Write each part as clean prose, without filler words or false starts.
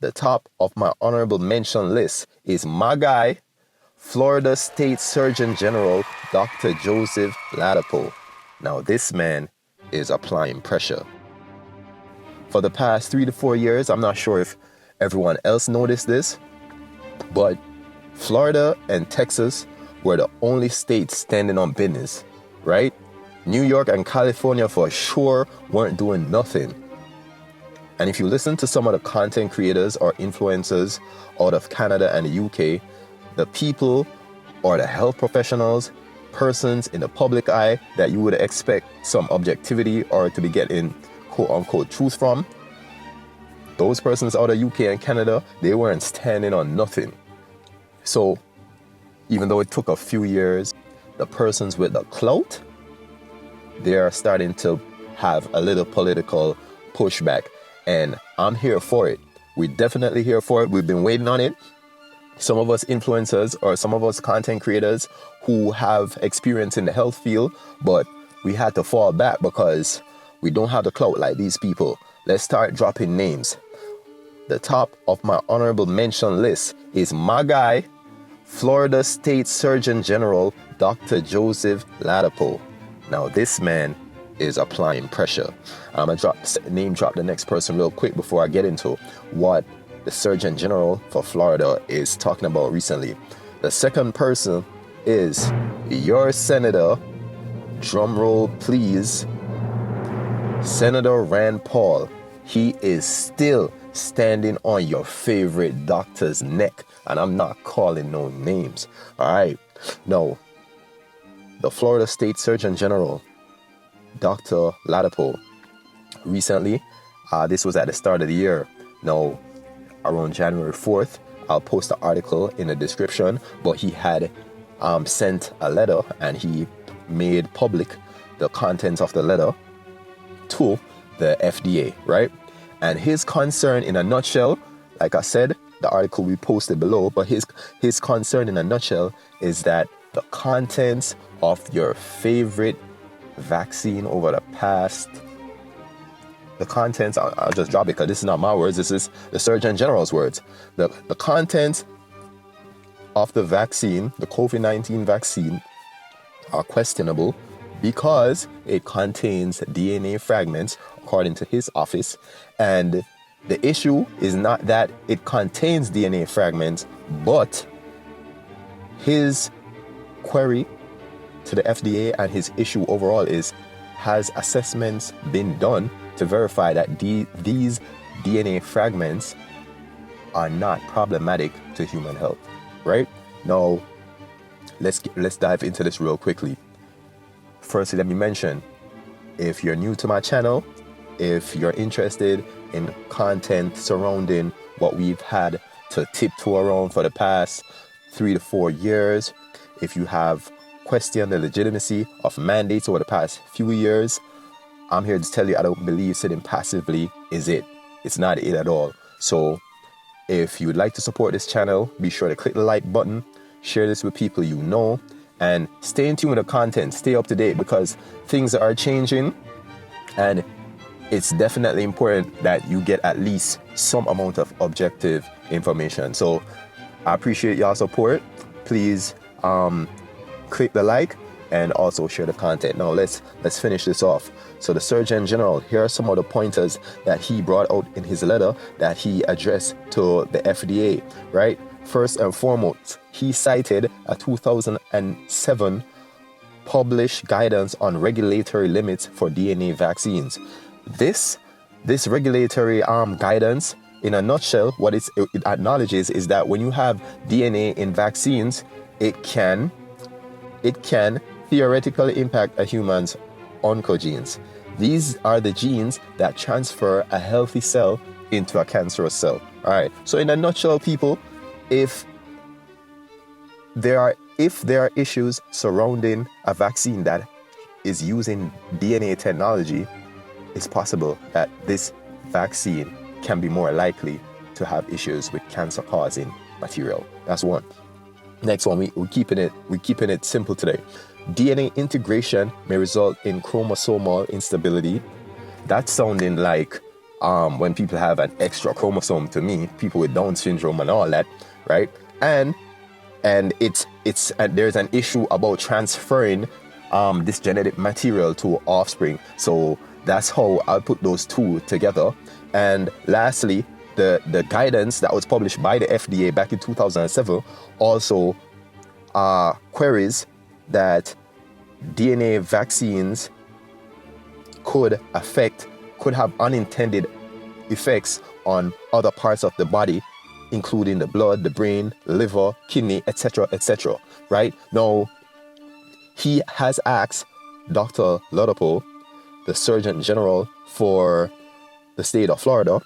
the top of my honorable mention list is my guy, Florida State Surgeon General Dr. Joseph Ladapo. Now, this man is applying pressure. For the past 3 to 4 years, I'm not sure if everyone else noticed this, but Florida and Texas were the only states standing on business, right? New York and California for sure weren't doing nothing. And if you listen to some of the content creators or influencers out of Canada and the UK, the people or the health professionals, persons in the public eye that you would expect some objectivity or to be getting quote unquote truth from, those persons out of UK and Canada, they weren't standing on nothing. So even though it took a few years, the persons with the clout, they are starting to have a little political pushback. And I'm here for it. We're definitely here for it. We've been waiting on it. Some of us influencers or some of us content creators who have experience in the health field, but we had to fall back because we don't have the clout like these people. Let's start dropping names. The top of my honorable mention list is my guy, Florida State Surgeon General Dr. Joseph Ladapo. Now, this man is applying pressure. I'm going to name drop the next person real quick before I get into what the Surgeon General for Florida is talking about recently. The second person is your Senator, drumroll please, Senator Rand Paul. He is still standing on your favorite doctor's neck, and I'm not calling no names. All right. No, the Florida State Surgeon General, Dr. Ladapo, recently, this was at the start of the year. Now, around January 4th, I'll post the article in the description, but he had sent a letter and he made public the contents of the letter to the FDA, right? And his concern in a nutshell, like I said, the article we posted below, but his concern in a nutshell is that the contents of your favorite vaccine over the past, the contents, I'll just drop it because this is not my words, this is the Surgeon General's words. The contents of the vaccine, the COVID-19 vaccine, are questionable because it contains DNA fragments, according to his office. And the issue is not that it contains DNA fragments, but his query to the FDA and his issue overall is, has assessments been done to verify that these DNA fragments are not problematic to human health, right? Now, let's dive into this real quickly. Firstly, let me mention, if you're new to my channel, if you're interested in content surrounding what we've had to tiptoe around for the past 3 to 4 years, if you have questioned the legitimacy of mandates over the past few years, I'm here to tell you I don't believe sitting passively is it. It's not it at all. So if you would like to support this channel, be sure to click the like button, share this with people you know, and stay in tune with the content, stay up to date, because things are changing and it's definitely important that you get at least some amount of objective information. So I appreciate y'all support. Please click the like and also share the content. Now let's finish this off. So the Surgeon General, here are some of the pointers that he brought out in his letter that he addressed to the FDA, right? First and foremost, he cited a 2007 published guidance on regulatory limits for DNA vaccines. This regulatory guidance, in a nutshell, what it acknowledges is that when you have DNA in vaccines, it can theoretically impact a human's oncogenes. These are the genes that transfer a healthy cell into a cancerous cell. All right. So in a nutshell, people, if there are issues surrounding a vaccine that is using DNA technology, it's possible that this vaccine can be more likely to have issues with cancer-causing material. That's one. Next one, we're keeping it simple today. DNA integration may result in chromosomal instability. That's sounding like when people have an extra chromosome, to me, people with Down syndrome and all that, right? And it's there's an issue about transferring this genetic material to offspring. So that's how I put those two together. And lastly, the guidance that was published by the FDA back in 2007 also queries that DNA vaccines could have unintended effects on other parts of the body, including the blood, the brain, liver, kidney, etc., etc. Right? Now, he has asked Dr. Ladapo, the Surgeon General for the state of Florida,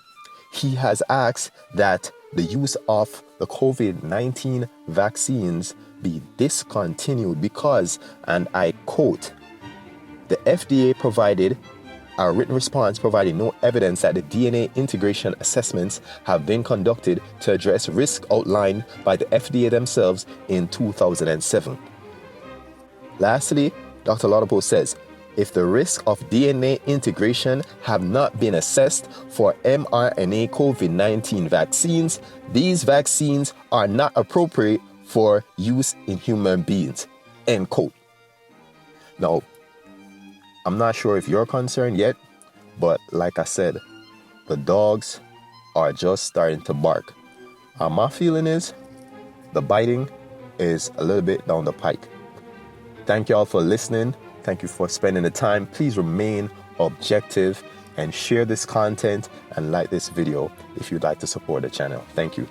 he has asked that the use of the COVID-19 vaccines be discontinued because, and I quote, the FDA provided a written response providing no evidence that the DNA integration assessments have been conducted to address risks outlined by the FDA themselves in 2007. Lastly, Dr. Ladapo says, if the risk of DNA integration have not been assessed for mRNA COVID-19 vaccines, these vaccines are not appropriate for use in human beings. End quote. Now, I'm not sure if you're concerned yet, but like I said, the dogs are just starting to bark. My feeling is the biting is a little bit down the pike. Thank you all for listening. Thank you for spending the time. Please remain objective and share this content and like this video if you'd like to support the channel. Thank you.